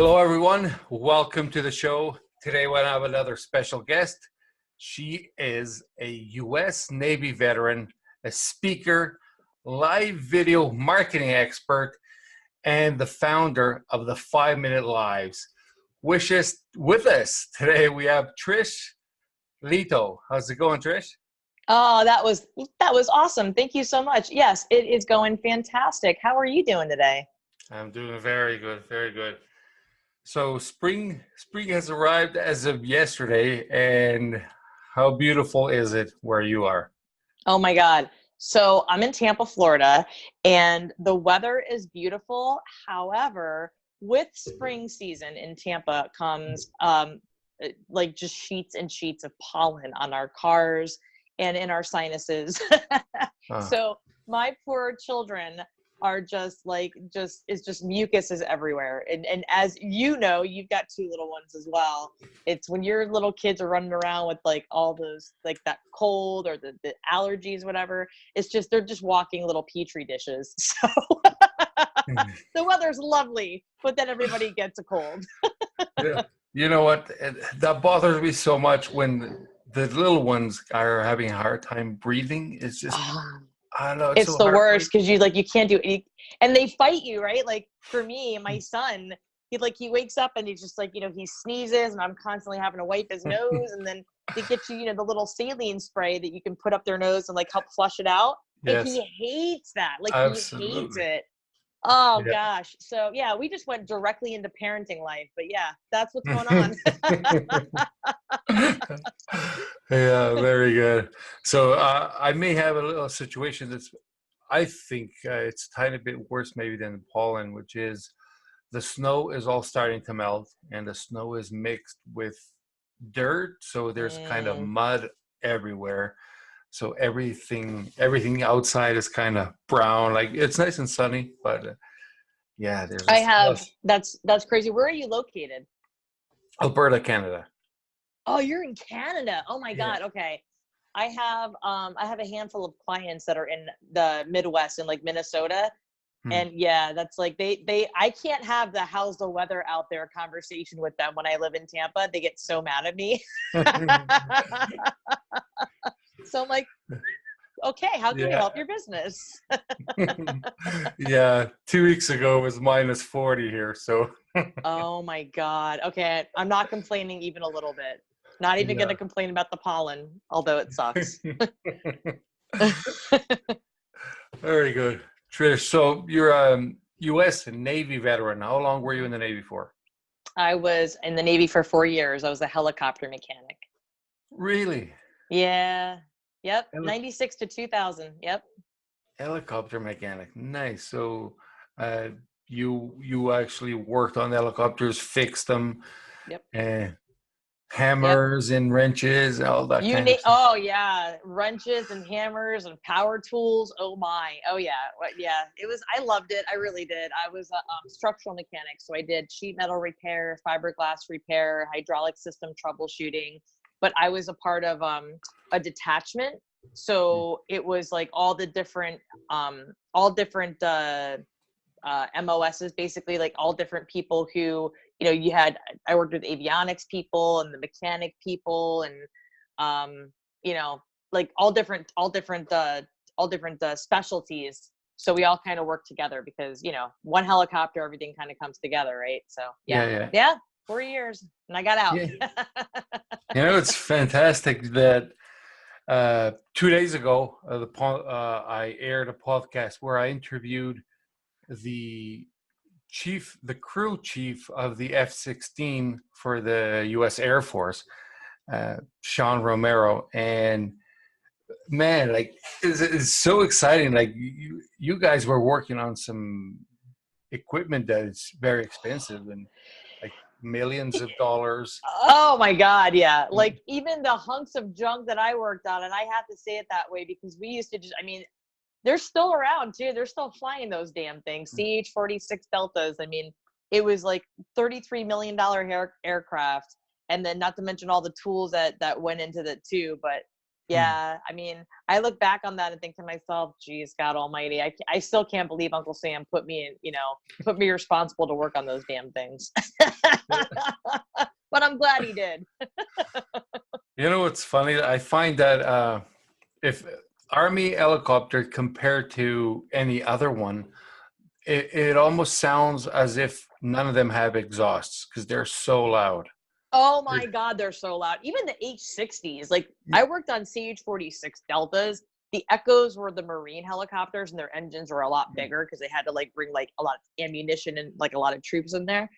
Hello, everyone. Welcome to the show. Today, we have another special guest. She is a U.S. Navy veteran, a speaker, live video marketing expert, and the founder of the 5-Minute Lives. With us today, we have Trish Leto. How's it going, Trish? Oh, that was awesome. Thank you so much. Yes, it is going fantastic. How are you doing today? I'm doing very good, very good. So spring has arrived as of yesterday, and how beautiful is it where you are? Oh my God. So I'm in Tampa, Florida, and the weather is beautiful. However, with spring season in Tampa comes like just sheets and sheets of pollen on our cars and in our sinuses. Uh, So my poor children are just mucus is everywhere. And as you know, you've got two little ones as well. It's when your little kids are running around with like all those, like that cold or the allergies, whatever. It's just, they're just walking little Petri dishes. So the weather's lovely, but then everybody gets a cold. yeah. You know what? That bothers me so much when the little ones are having a hard time breathing. It's just, I don't know, it's It's so the worst heartbreaking. because you can't do it, and they fight you, right? Like for me, my son, he wakes up and he's just like, he sneezes, and I'm constantly having to wipe his nose, and then they get you, the little saline spray that you can put up their nose and like help flush it out, and Yes, he hates that. Like he hates absolutely. it. Oh Yeah. gosh. So yeah, we just went directly into parenting life, but yeah, that's what's going on. Yeah, very good. So I may have a little situation that's, I think it's a tiny bit worse maybe than the pollen, which is the snow is all starting to melt, and the snow is mixed with dirt, so there's kind of Mm. mud everywhere. So everything outside is kind of brown. Like it's nice and sunny, but yeah, there's a I have, slush. that's crazy. Where are you located? Alberta, Canada. Oh, you're in Canada. Oh my Yeah. God. Okay. I have a handful of clients that are in the Midwest in like Minnesota. Hmm. And yeah, that's like I can't have the how's the weather out there conversation with them when I live in Tampa. They get so mad at me. So I'm like, okay, how can we Yeah. help your business? Yeah. 2 weeks ago it was -40 here. So Oh my God. Okay. I'm not complaining even a little bit. Not even going to yeah. complain about the pollen, although it sucks. Very good. Trish, so you're a U.S. Navy veteran. How long were you in the Navy for? I was in the Navy for 4 years. I was a helicopter mechanic. Really? Yeah. Yep. Heli- 96 to 2000. Yep. Helicopter mechanic. Nice. So uh, you actually worked on helicopters, fixed them, Yep. uh, Yep. hammers and wrenches, all that kind of stuff. Oh yeah, wrenches and hammers and power tools. Oh my. Oh yeah. Yeah. It was. I loved it. I really did. I was a structural mechanic, so I did sheet metal repair, fiberglass repair, hydraulic system troubleshooting. But I was a part of a detachment, so it was like all different MOSs, basically, like all different people who, I worked with avionics people and the mechanic people and, um, like all different specialties. So we all kind of work together because, one helicopter, everything kind of comes together. Right. So Yeah, yeah, yeah, yeah, 4 years and I got out. yeah. It's fantastic that 2 days ago, I aired a podcast where I interviewed the the crew chief of the F-16 for the U.S. Air Force, Sean Romero, and man, like it's so exciting. Like you guys were working on some equipment that is very expensive and like millions of dollars. Oh my God. Yeah. Like even the hunks of junk that I worked on, and I have to say it that way because we used to they're still around too. They're still flying those damn things. CH-46 Deltas. I mean, it was like $33 million aircraft. And then not to mention all the tools that went into that too. But Yeah, I mean, I look back on that and think to myself, geez, God almighty, I still can't believe Uncle Sam put me in, put me responsible to work on those damn things. But I'm glad he did. It's funny. I find that if Army helicopter compared to any other one, it almost sounds as if none of them have exhausts because they're so loud. Oh my God, they're so loud. Even the H-60s, like I worked on CH-46 Deltas. The Echoes were the Marine helicopters, and their engines were a lot bigger because they had to like bring like a lot of ammunition and like a lot of troops in there.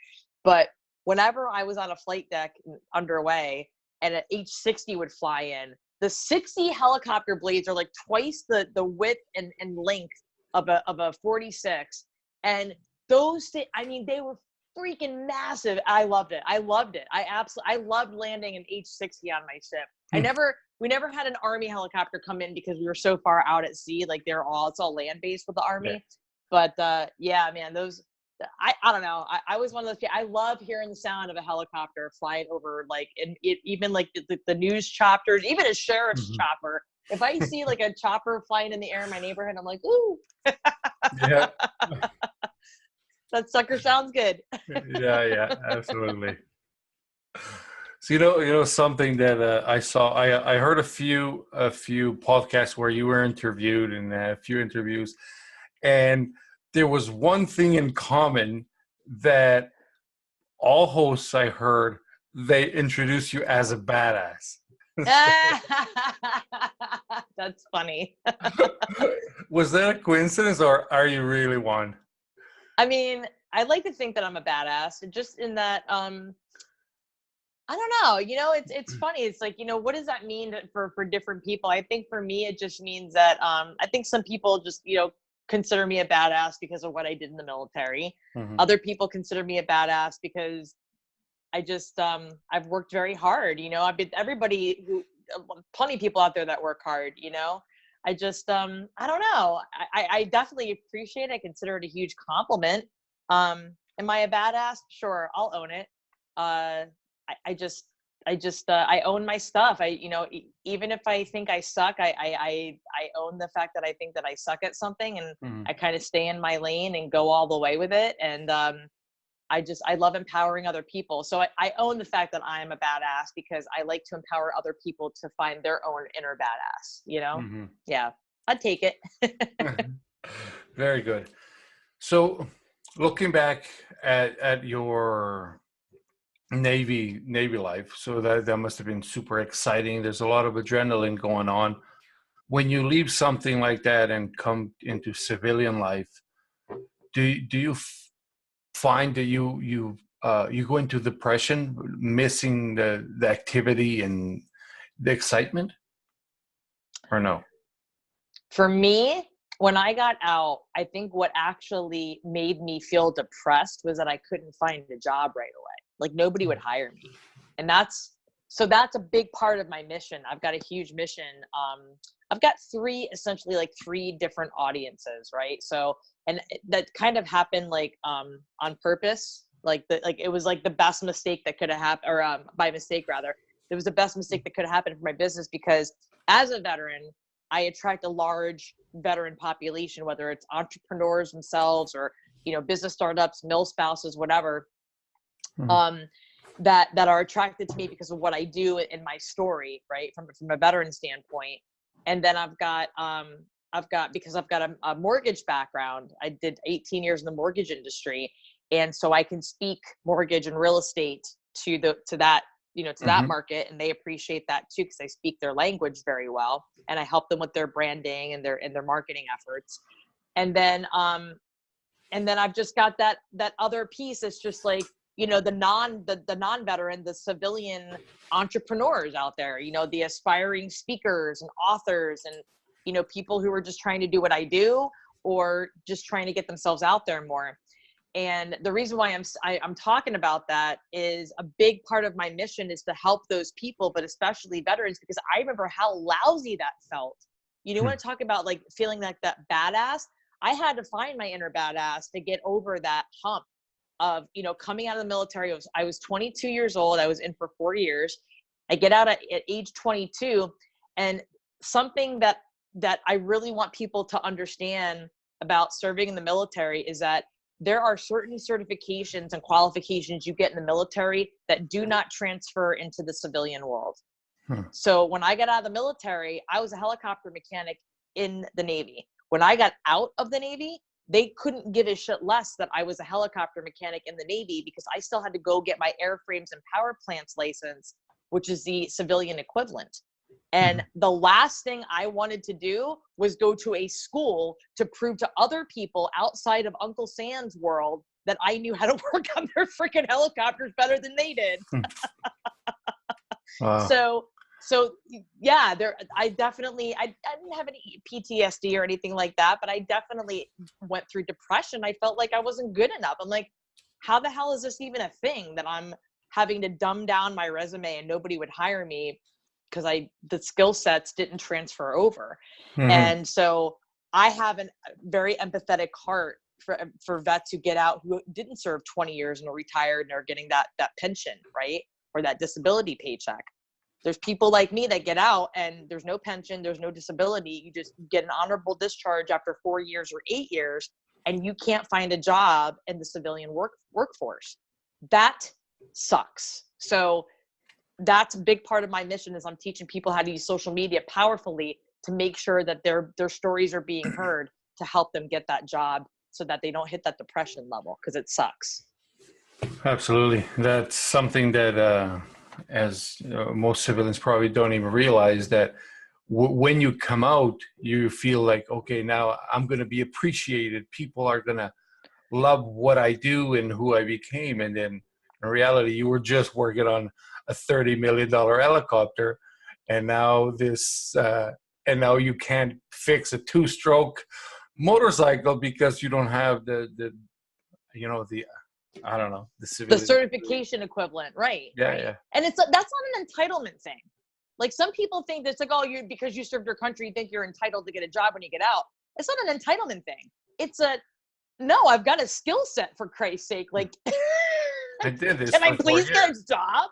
But whenever I was on a flight deck underway and an H-60 would fly in, the 60 helicopter blades are like twice the width and length of a 46. And those, I mean, they were freaking massive. I loved it. I loved it. I loved landing an H-60 on my ship. We never had an Army helicopter come in because we were so far out at sea. Like it's all land based with the Army. Yeah. But yeah, man, those, I don't know. I was one of those people. I love hearing the sound of a helicopter flying over, like, and even like the news choppers, even a sheriff's chopper. If I see like a chopper flying in the air in my neighborhood, I'm like, ooh. Yeah. That sucker sounds good. Yeah, absolutely. So something that I saw. I heard a few podcasts where you were interviewed and a few interviews, and there was one thing in common that all hosts I heard, they introduce you as a badass. That's funny. Was that a coincidence, or are you really one? I mean, I like to think that I'm a badass, just in that, I don't know, it's funny. It's like, what does that mean for different people? I think for me, it just means that, I think some people just, consider me a badass because of what I did in the military. Other people consider me a badass because I just, I've worked very hard. I've been, plenty of people out there that work hard, I just, I don't know. I definitely appreciate it. I consider it a huge compliment. Am I a badass? Sure. I'll own it. I own my stuff. Even if I think I suck, I own the fact that I think that I suck at something, and I kind of stay in my lane and go all the way with it. And, I love empowering other people. So I own the fact that I am a badass because I like to empower other people to find their own inner badass, Yeah, I'd take it. Very good. So looking back at your Navy life, so that must have been super exciting. There's a lot of adrenaline going on. When you leave something like that and come into civilian life, do you find that you go into depression, missing the activity and the excitement, or no? For me, when I got out, I think what actually made me feel depressed was that I couldn't find a job right away. Like nobody would hire me. And that's a big part of my mission. I've got a huge mission. I've got essentially three different audiences, right? So, and that kind of happened on purpose. It was like the best mistake that could have happened, or by mistake rather. It was the best mistake that could have happened for my business, because as a veteran, I attract a large veteran population, whether it's entrepreneurs themselves or, business startups, mill spouses, whatever, that are attracted to me because of what I do in my story, right? From a veteran standpoint. And then I've got because I've got a mortgage background. I did 18 years in the mortgage industry. And so I can speak mortgage and real estate to that market, and they appreciate that too, because I speak their language very well, and I help them with their branding and their marketing efforts. And then I've just got that other piece. It's just like, the non-veteran, the civilian entrepreneurs out there, the aspiring speakers and authors, and people who are just trying to do what I do, or just trying to get themselves out there more. And the reason why I'm talking about that is a big part of my mission is to help those people, but especially veterans, because I remember how lousy that felt. You want to talk about feeling like that badass? I had to find my inner badass to get over that hump of, coming out of the military. I was 22 years old. I was in for 4 years. I get out at age 22, and something that I really want people to understand about serving in the military is that there are certain certifications and qualifications you get in the military that do not transfer into the civilian world. So when I got out of the military, I was a helicopter mechanic in the Navy. When I got out of the Navy, they couldn't give a shit less that I was a helicopter mechanic in the Navy, because I still had to go get my airframes and power plants license, which is the civilian equivalent. And the last thing I wanted to do was go to a school to prove to other people outside of Uncle Sam's world that I knew how to work on their freaking helicopters better than they did. Wow. So yeah, I didn't have any PTSD or anything like that, but I definitely went through depression. I felt like I wasn't good enough. I'm like, how the hell is this even a thing that I'm having to dumb down my resume and nobody would hire me because the skill sets didn't transfer over. And so I have a very empathetic heart for vets who get out, who didn't serve 20 years and are retired and are getting that pension, right? Or that disability paycheck. There's people like me that get out and there's no pension, there's no disability. You just get an honorable discharge after 4 years or 8 years, and you can't find a job in the civilian workforce. That sucks. So that's a big part of my mission, is I'm teaching people how to use social media powerfully to make sure that their stories are being heard, to help them get that job so that they don't hit that depression level, because it sucks. Absolutely. That's something that, as most civilians probably don't even realize, that when you come out, you feel like, okay, now I'm going to be appreciated. People are going to love what I do and who I became. And then in reality, you were just working on a $30 million helicopter, and now and now you can't fix a 2-stroke motorcycle because you don't have the I don't know, the certification equivalent, right? Yeah, right. yeah. And that's not an entitlement thing. Like, some people think that's like, oh, because you served your country, you think you're entitled to get a job when you get out. It's not an entitlement thing. It's no, I've got a skill set, for Christ's sake. Like, I did this. Can I please get a job?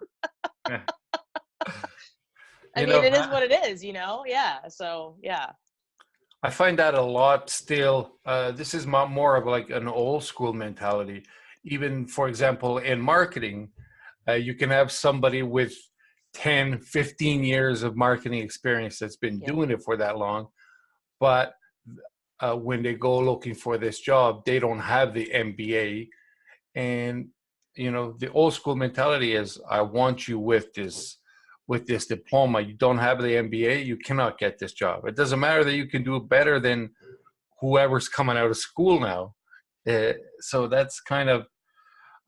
Yeah. I mean, it is what it is, Yeah. So, yeah. I find that a lot still. This is more of like an old school mentality. Even, for example, in marketing, you can have somebody with 10, 15 years of marketing experience that's been doing it for that long. But when they go looking for this job, they don't have the MBA. And, the old school mentality is, I want you with this diploma. You don't have the MBA, you cannot get this job. It doesn't matter that you can do it better than whoever's coming out of school now. So that's kind of,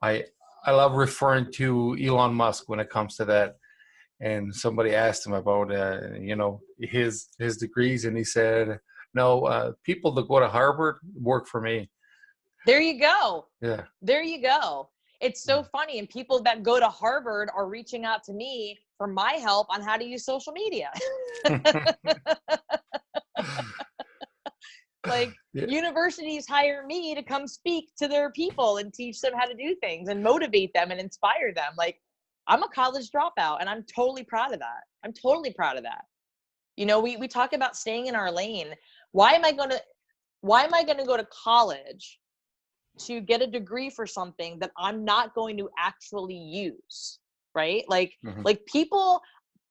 I love referring to Elon Musk when it comes to that. And somebody asked him about, his degrees, and he said, no, people that go to Harvard work for me. There you go. Yeah. There you go. It's so funny. And people that go to Harvard are reaching out to me for my help on how to use social media. Like, universities hire me to come speak to their people and teach them how to do things and motivate them and inspire them. Like, I'm a college dropout, and I'm totally proud of that. I'm totally proud of that. We talk about staying in our lane. Why am I going to go to college to get a degree for something that I'm not going to actually use? Right? Like, like people,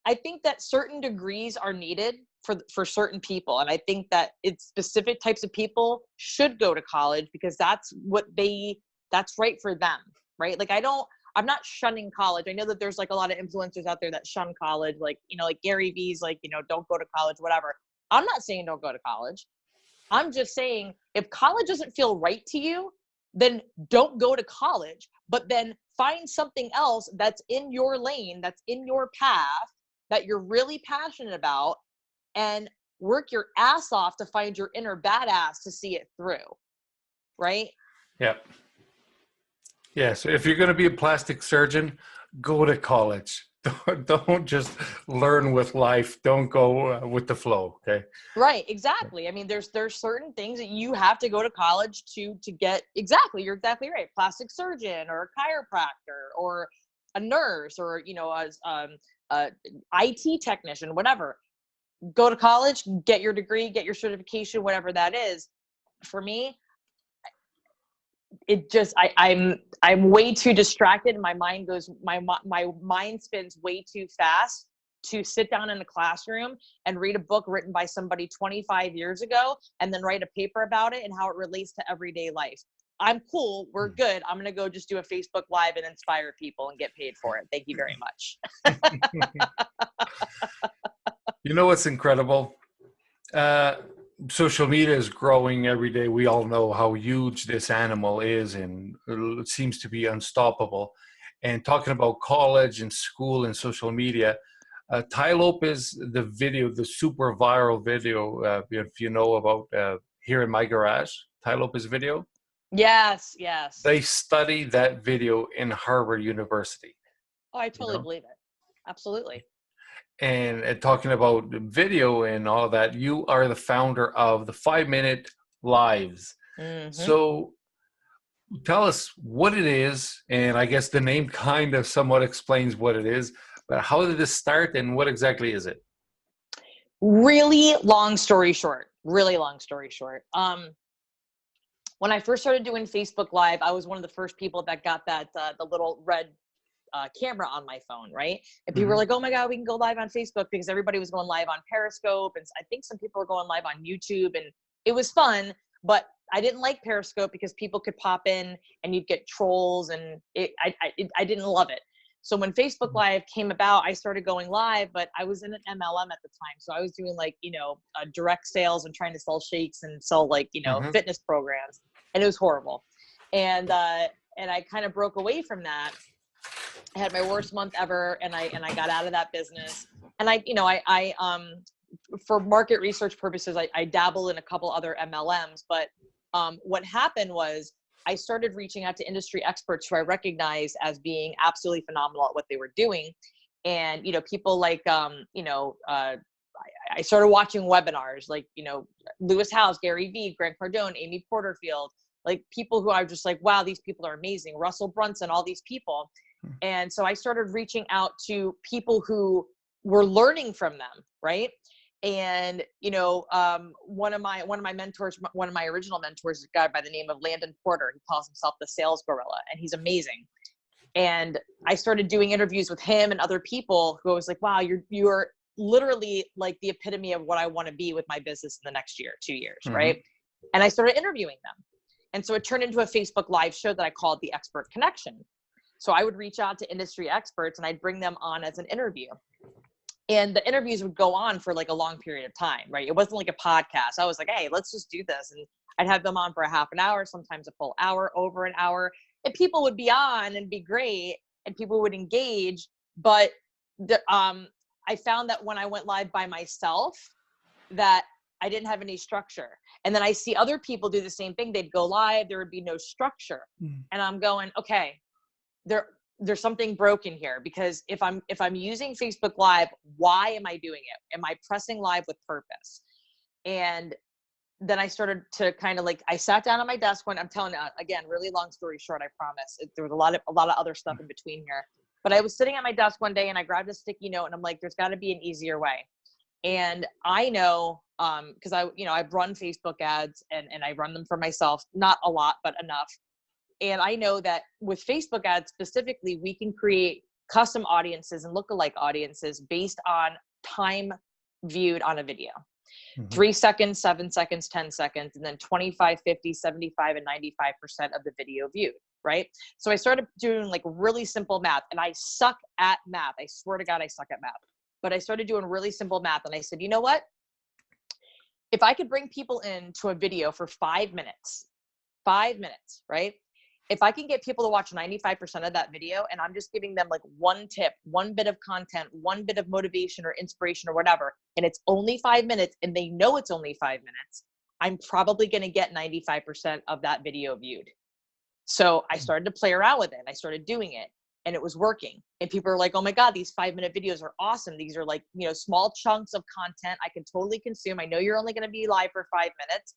I think that certain degrees are needed for certain people. And I think that it's specific types of people should go to college because that's right for them. Right? Like, I'm not shunning college. I know that there's like a lot of influencers out there that shun college, like Gary V's like, don't go to college, whatever. I'm not saying don't go to college. I'm just saying, if college doesn't feel right to you, then don't go to college, but then find something else that's in your lane, that's in your path, that you're really passionate about, and work your ass off to find your inner badass to see it through. Right? Yep. Yeah, so if you're going to be a plastic surgeon, go to college. Don't just learn with life. Don't go with the flow, okay? Right, exactly. I mean, there's certain things that you have to go to college to get. Exactly, you're exactly right. Plastic surgeon, or a chiropractor, or a nurse, or a IT technician, whatever. go to college, get your degree, get your certification, whatever that is. For me, it just, I'm way too distracted. My mind goes, my mind spins way too fast to sit down in a classroom and read a book written by somebody 25 years ago and then write a paper about it and how it relates to everyday life. I'm cool. We're good. I'm going to go just do a Facebook Live and inspire people and get paid for it. Thank you very much. You know what's incredible? Social media is growing every day. We all know how huge this animal is, and it seems to be unstoppable. And talking about college and school and social media, Ty Lopez, the video, the super viral video, if you know about Here in My Garage, Ty Lopez video. Yes. They study that video in Harvard University. Oh, I totally believe it. Absolutely. And talking about video and all of that, you are the founder of the 5-Minute Lives. Mm-hmm. So tell us what it is, and I guess the name kind of somewhat explains what it is, but how did this start and what exactly is it? Really long story short. When I first started doing Facebook Live, I was one of the first people that got that the little red camera on my phone, right? And people were like, oh my God, we can go live on Facebook, because everybody was going live on Periscope. And I think some people were going live on YouTube, and it was fun, but I didn't like Periscope because people could pop in and you'd get trolls, and I didn't love it. So when Facebook Live came about, I started going live, but I was in an MLM at the time. So I was doing like, direct sales and trying to sell shakes and sell like, fitness programs, and it was horrible. And I kind of broke away from that. I had my worst month ever, and I got out of that business. And I for market research purposes, I dabbled in a couple other MLMs, but what happened was I started reaching out to industry experts who I recognized as being absolutely phenomenal at what they were doing. And, people like, I started watching webinars like, Lewis Howes, Gary Vee, Grant Cardone, Amy Porterfield, like people who I was just like, wow, these people are amazing. Russell Brunson, all these people. And so I started reaching out to people who were learning from them. Right. And, one of my mentors, one of my original mentors is a guy by the name of Landon Porter. He calls himself the sales gorilla, and he's amazing. And I started doing interviews with him and other people who I was like, wow, you're literally like the epitome of what I want to be with my business in the next year, 2 years. Right. And I started interviewing them. And so it turned into a Facebook Live show that I called the Expert Connection. So I would reach out to industry experts and I'd bring them on as an interview. And the interviews would go on for like a long period of time, right? It wasn't like a podcast. I was like, hey, let's just do this. And I'd have them on for a half an hour, sometimes a full hour, over an hour. And people would be on and be great and people would engage. But I found that when I went live by myself, that I didn't have any structure. And then I see other people do the same thing. They'd go live, there would be no structure. And I'm going, okay, there's something broken here, because if I'm using Facebook Live, why am I doing it? Am I pressing live with purpose? And then I started to kind of like, I sat down at my desk when, I'm telling you, again, really long story short, I promise. There was a lot of other stuff in between here. But I was sitting at my desk one day and I grabbed a sticky note and I'm like, there's got to be an easier way. And I know, because I've run Facebook ads and I run them for myself, not a lot, but enough. And I know that with Facebook ads specifically, we can create custom audiences and lookalike audiences based on time viewed on a video. 3 seconds, 7 seconds, 10 seconds, and then 25, 50, 75, and 95% of the video viewed, right? So I started doing like really simple math, and I suck at math. I swear to God, I suck at math. But I started doing really simple math, and I said, you know what? If I could bring people into a video for 5 minutes, right? If I can get people to watch 95% of that video, and I'm just giving them like one tip, one bit of content, one bit of motivation or inspiration or whatever, and it's only 5 minutes and they know it's only 5 minutes, I'm probably going to get 95% of that video viewed. So I started to play around with it. I started doing it and it was working. And people are like, oh my God, these 5-minute videos are awesome. These are like, small chunks of content I can totally consume. I know you're only going to be live for 5 minutes.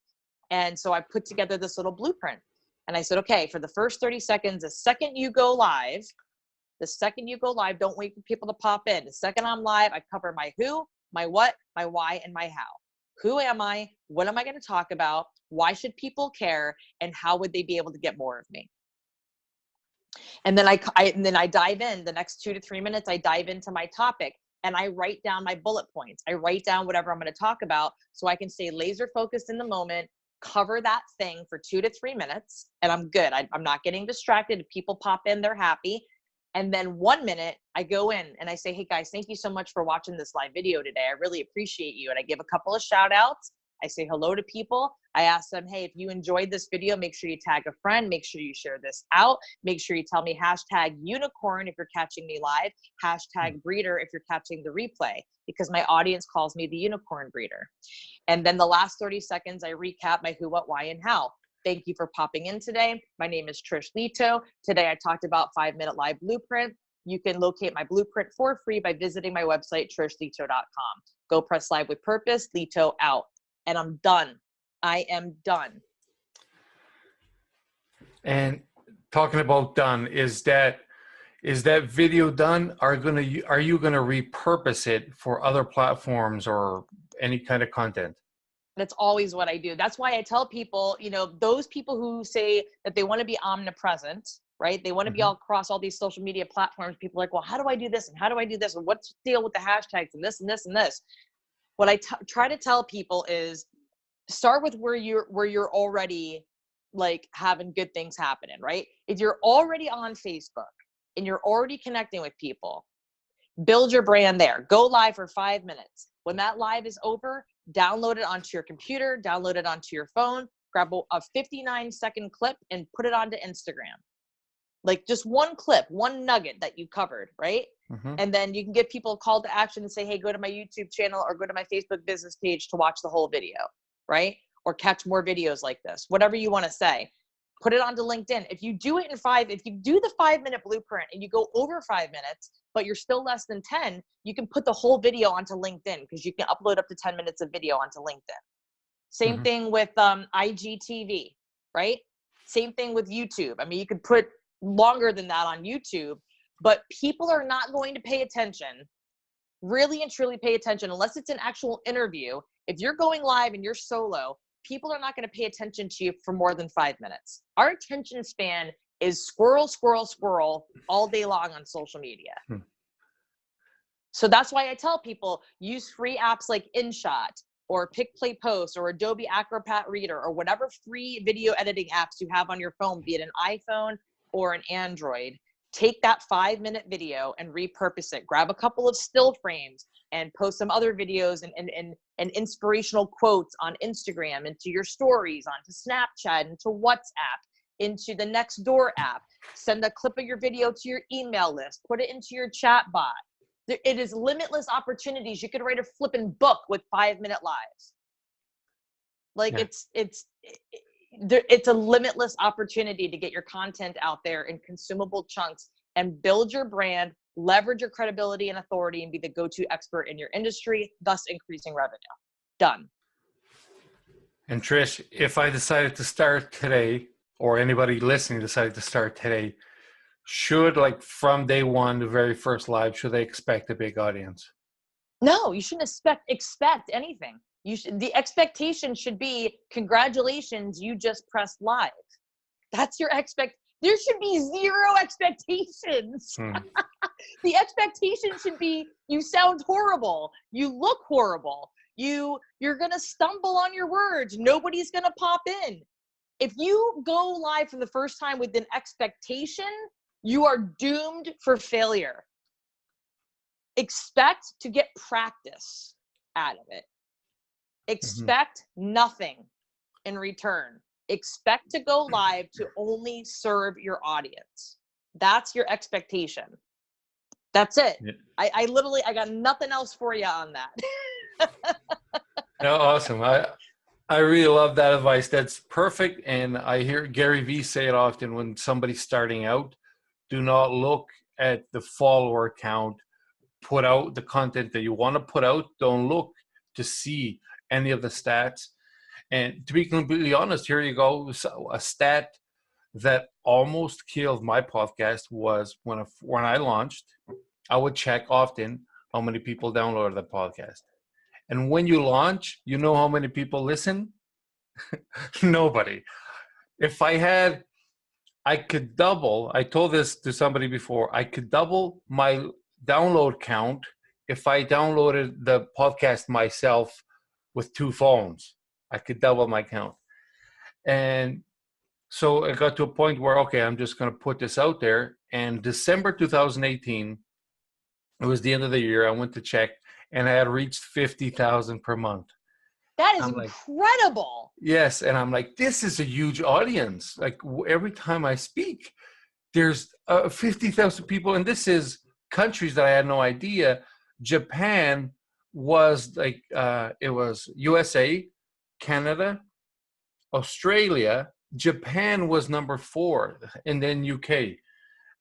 And so I put together this little blueprint. And I said, okay, for the first 30 seconds, the second you go live, don't wait for people to pop in. The second I'm live, I cover my who, my what, my why, and my how. Who am I? What am I going to talk about? Why should people care? And how would they be able to get more of me? And then I dive in the next 2 to 3 minutes. I dive into my topic and I write down my bullet points. I write down whatever I'm going to talk about so I can stay laser focused in the moment, cover that thing for 2 to 3 minutes, and I'm good. I'm not getting distracted. If people pop in, they're happy. And then 1 minute, I go in and I say, hey guys, thank you so much for watching this live video today. I really appreciate you. And I give a couple of shout outs. I say hello to people. I ask them, hey, if you enjoyed this video, make sure you tag a friend. Make sure you share this out. Make sure you tell me hashtag unicorn if you're catching me live, hashtag breeder if you're catching the replay, because my audience calls me the unicorn breeder. And then the last 30 seconds, I recap my who, what, why, and how. Thank you for popping in today. My name is Trish Leto. Today I talked about 5-minute live blueprint. You can locate my blueprint for free by visiting my website, trishleto.com. Go press live with purpose. Leto out. And I'm done. I am done. And talking about done, is that video done? Are you gonna repurpose it for other platforms or any kind of content? That's always what I do. That's why I tell people, those people who say that they want to be omnipresent, right? They want to be all across all these social media platforms. People are like, well, how do I do this? And how do I do this? And what's the deal with the hashtags and this and this and this? What I try to tell people is start with where you're already like having good things happening, right? If you're already on Facebook and you're already connecting with people, build your brand there. Go live for 5 minutes. When that live is over, download it onto your computer, download it onto your phone, grab a 59-second clip and put it onto Instagram. Like just one clip, one nugget that you covered, right? And then you can give people a call to action and say, hey, go to my YouTube channel or go to my Facebook business page to watch the whole video, right? Or catch more videos like this, whatever you want to say. Put it onto LinkedIn. If you do the 5-minute blueprint and you go over 5 minutes, but you're still less than 10, you can put the whole video onto LinkedIn because you can upload up to 10 minutes of video onto LinkedIn. Same thing with IGTV, right? Same thing with YouTube. I mean, you could put longer than that on YouTube, but people are not going to pay attention, really and truly pay attention, unless it's an actual interview. If you're going live and you're solo, people are not going to pay attention to you for more than 5 minutes. Our attention span is squirrel, squirrel, squirrel all day long on social media. So that's why I tell people use free apps like InShot or Pick, Play, Post or Adobe Acrobat Reader or whatever free video editing apps you have on your phone, be it an iPhone or an Android. Take that 5-minute video and repurpose it. Grab a couple of still frames and post some other videos and inspirational quotes on Instagram, into your stories, onto Snapchat, into WhatsApp, into the Nextdoor app. Send a clip of your video to your email list. Put it into your chat bot. It is limitless opportunities. You could write a flipping book with 5-minute lives. Like it's a limitless opportunity to get your content out there in consumable chunks and build your brand, leverage your credibility and authority, and be the go-to expert in your industry, thus increasing revenue. Done. And Trish, if I decided to start today, or anybody listening decided to start today, should, like from day one, the very first live, should they expect a big audience? No, you shouldn't expect anything. The expectation should be, congratulations, you just pressed live. That's your there should be zero expectations. The expectation should be, you sound horrible. You look horrible. You're going to stumble on your words. Nobody's going to pop in. If you go live for the first time with an expectation, you are doomed for failure. Expect to get practice out of it. Expect nothing in return. Expect to go live to only serve your audience. That's your expectation. That's it. Yeah. I got nothing else for you on that. No, awesome. I really love that advice. That's perfect. And I hear Gary Vee say it often when somebody's starting out: do not look at the follower count. Put out the content that you want to put out. Don't look to see any of the stats. And to be completely honest, here you go. A stat that almost killed my podcast was when I launched, I would check often how many people downloaded the podcast. And when you launch, you know how many people listen? Nobody. If I could double, I told this to somebody before, I could double my download count if I downloaded the podcast myself with 2 phones. I could double my count. And so it got to a point where, okay, I'm just going to put this out there. And December 2018, it was the end of the year. I went to check, and I had reached 50,000 per month. That is I'm like, incredible. yes. And I'm like, this is a huge audience. Like every time I speak, there's 50,000 people. And this is countries that I had no idea. Japan was like, it was USA, Canada, Australia. Japan was number 4, and then UK.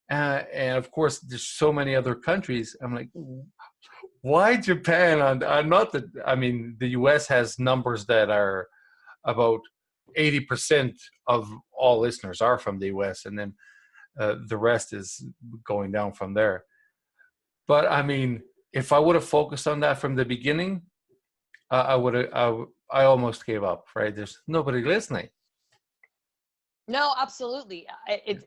And of course, there's so many other countries. I'm like, why Japan? I'm not that. I mean, the US has numbers that are about 80% of all listeners are from the US, and then the rest is going down from there. But I mean, if I would have focused on that from the beginning, I would have. I almost gave up. Right? There's nobody listening. No, absolutely.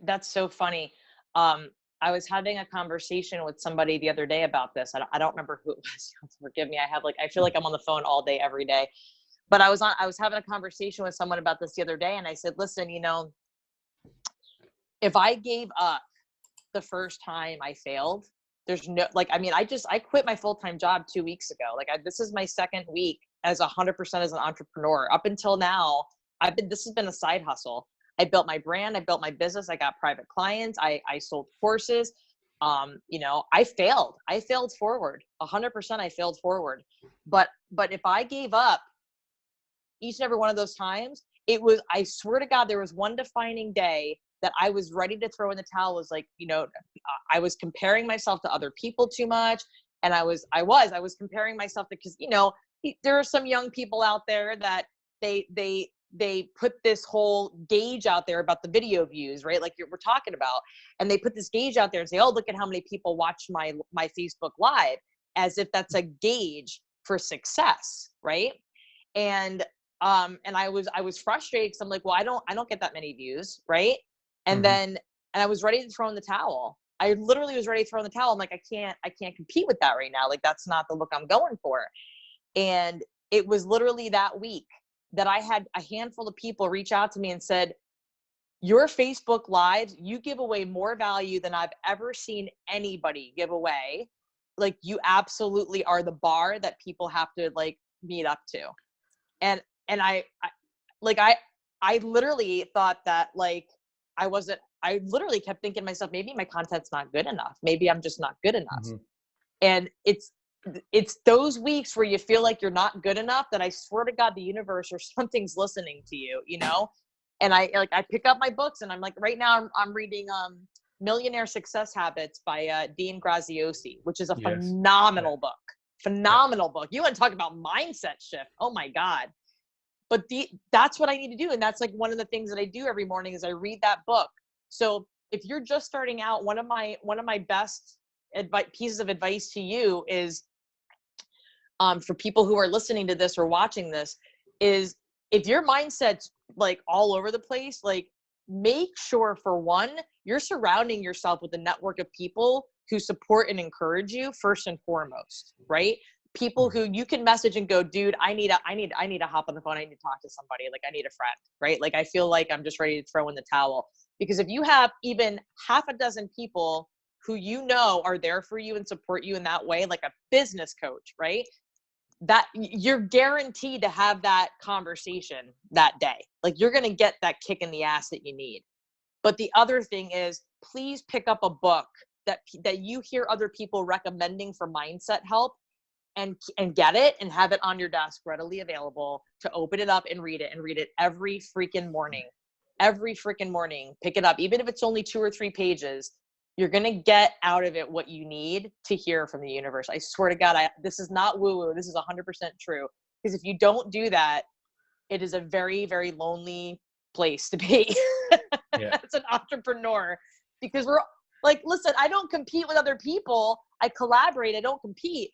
That's so funny. I was having a conversation with somebody the other day about this. I don't remember who it was. Forgive me. I feel like I'm on the phone all day, every day. But I was having a conversation with someone about this the other day, and I said, listen, if I gave up the first time I failed, there's no, I quit my full-time job 2 weeks ago. This is my second week as 100% as an entrepreneur. Up until now, this has been a side hustle. I built my brand. I built my business. I got private clients. I sold courses. I failed. I failed forward. 100% I failed forward. But if I gave up each and every one of those times, I swear to God, there was one defining day that I was ready to throw in the towel. Was like, I was comparing myself to other people too much. And I was comparing myself to, because, there are some young people out there that they put this whole gauge out there about the video views, right? Like we're talking about, and they put this gauge out there and say, oh, look at how many people watch my Facebook Live, as if that's a gauge for success. Right. And I was frustrated because I'm like, well, I don't get that many views. Right. And then I was ready to throw in the towel. I literally was ready to throw in the towel. I'm like, I can't compete with that right now. Like, that's not the look I'm going for. And it was literally that week that I had a handful of people reach out to me and said, your Facebook Lives, you give away more value than I've ever seen anybody give away. Like, you absolutely are the bar that people have to like meet up to. And I literally thought that, like, I literally kept thinking to myself, maybe my content's not good enough. Maybe I'm just not good enough. And it's those weeks where you feel like you're not good enough that I swear to God, the universe or something's listening to you, And I pick up my books, and I'm like, right now I'm reading Millionaire Success Habits by Dean Graziosi, which is a phenomenal book. Phenomenal book. You want to talk about mindset shift? Oh my God. But that's what I need to do. And that's like one of the things that I do every morning is I read that book. So if you're just starting out, one of my best pieces of advice to you is, for people who are listening to this or watching this, is if your mindset's like all over the place, like, make sure, for one, you're surrounding yourself with a network of people who support and encourage you first and foremost, right? People who you can message and go, dude, I need to hop on the phone. I need to talk to somebody. Like, I need a friend, right? Like, I feel like I'm just ready to throw in the towel. Because if you have even half a dozen people who are there for you and support you in that way, like a business coach, right? That you're guaranteed to have that conversation that day. Like, you're going to get that kick in the ass that you need. But the other thing is, please pick up a book that you hear other people recommending for mindset help, and get it and have it on your desk, readily available to open it up and read it every freaking morning. Pick it up. Even if it's only 2 or 3 pages, you're going to get out of it what you need to hear from the universe. I swear to God, this is not woo-woo. This is 100% true. Because if you don't do that, it is a very, very lonely place to be. As an entrepreneur. Because we're like, listen, I don't compete with other people. I collaborate. I don't compete.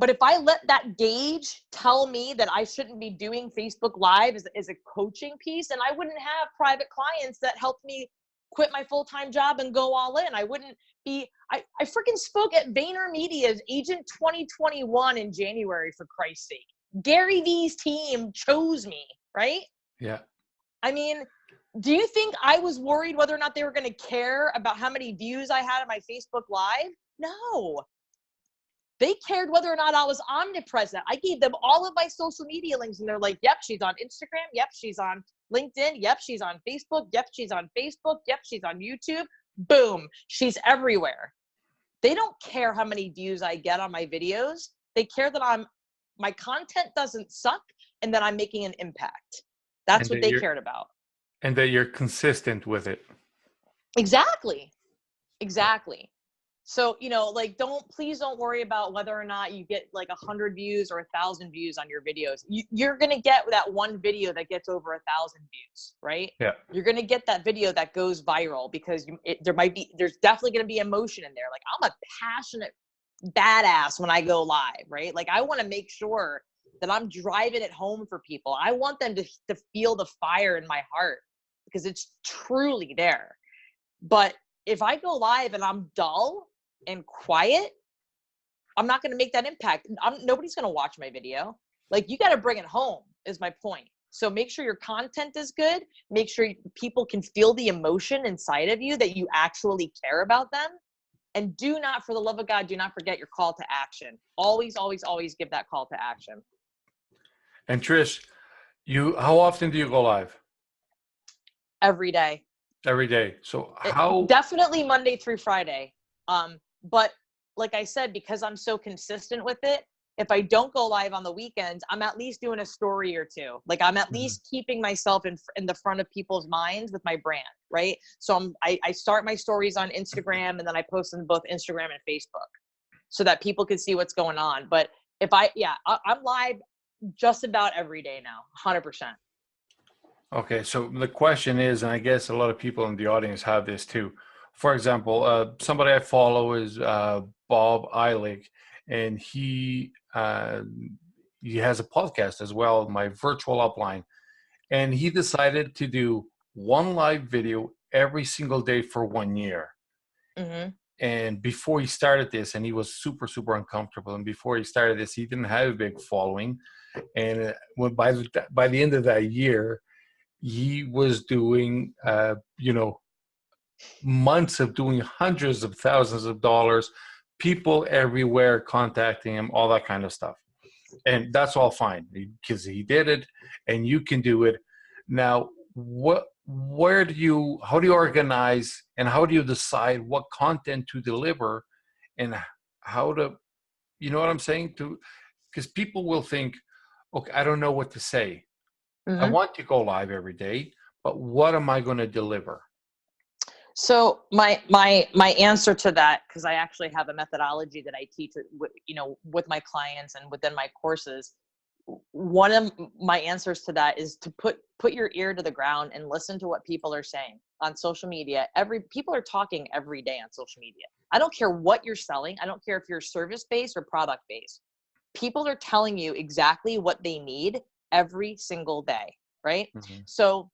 But if I let that gauge tell me that I shouldn't be doing Facebook Live as a coaching piece, and I wouldn't have private clients that helped me quit my full-time job and go all in. I wouldn't be, I freaking spoke at VaynerMedia's Agent 2021 in January, for Christ's sake. Gary Vee's team chose me, right? Yeah. I mean, do you think I was worried whether or not they were going to care about how many views I had on my Facebook Live? No. They cared whether or not I was omnipresent. I gave them all of my social media links, and they're like, yep, she's on Instagram. Yep, she's on LinkedIn. Yep, she's on Facebook. Yep, she's on Facebook. Yep, she's on YouTube. Boom, she's everywhere. They don't care how many views I get on my videos. They care that my content doesn't suck and that I'm making an impact. That's what they cared about. And that you're consistent with it. Exactly. So, like, please don't worry about whether or not you get like 100 views or 1,000 views on your videos. You're going to get that one video that gets over 1,000 views, right? Yeah. You're going to get that video that goes viral because there's definitely going to be emotion in there. Like, I'm a passionate badass when I go live, right? Like, I want to make sure that I'm driving it home for people. I want them to feel the fire in my heart because it's truly there. But if I go live and I'm dull and quiet, I'm not going to make that impact. Nobody's going to watch my video. Like, you got to bring it home is my point. So make sure your content is good. Make sure people can feel the emotion inside of you, that you actually care about them. And do not, for the love of God, do not forget your call to action. Always, always, always give that call to action. And Trish, how often do you go live? Every day. Every day. So definitely Monday through Friday. But like I said, because I'm so consistent with it, if I don't go live on the weekends, I'm at least doing a story or two. Like, I'm at least keeping myself in the front of people's minds with my brand, right? So I start my stories on Instagram, and then I post on both Instagram and Facebook so that people can see what's going on. But I'm live just about every day now, 100%. Okay, so the question is, and I guess a lot of people in the audience have this too. For example, somebody I follow is Bob Eilig, and he has a podcast as well, my virtual upline, and he decided to do one live video every single day for 1 year. Mm-hmm. And before he started this, and he was super, super uncomfortable, and before he started this, he didn't have a big following. And by the end of that year, he was doing, months of doing hundreds of thousands of dollars, people everywhere contacting him, all that kind of stuff. And that's all fine because he did it, and you can do it. Now, how do you organize, and how do you decide what content to deliver, and how to, you know what I'm saying? Because people will think, okay, I don't know what to say. I want to go live every day, but what am I going to deliver? So my answer to that, because I actually have a methodology that I teach, with my clients and within my courses. One of my answers to that is to put your ear to the ground and listen to what people are saying on social media. People are talking every day on social media. I don't care what you're selling. I don't care if you're service-based or product-based. People are telling you exactly what they need every single day, right? So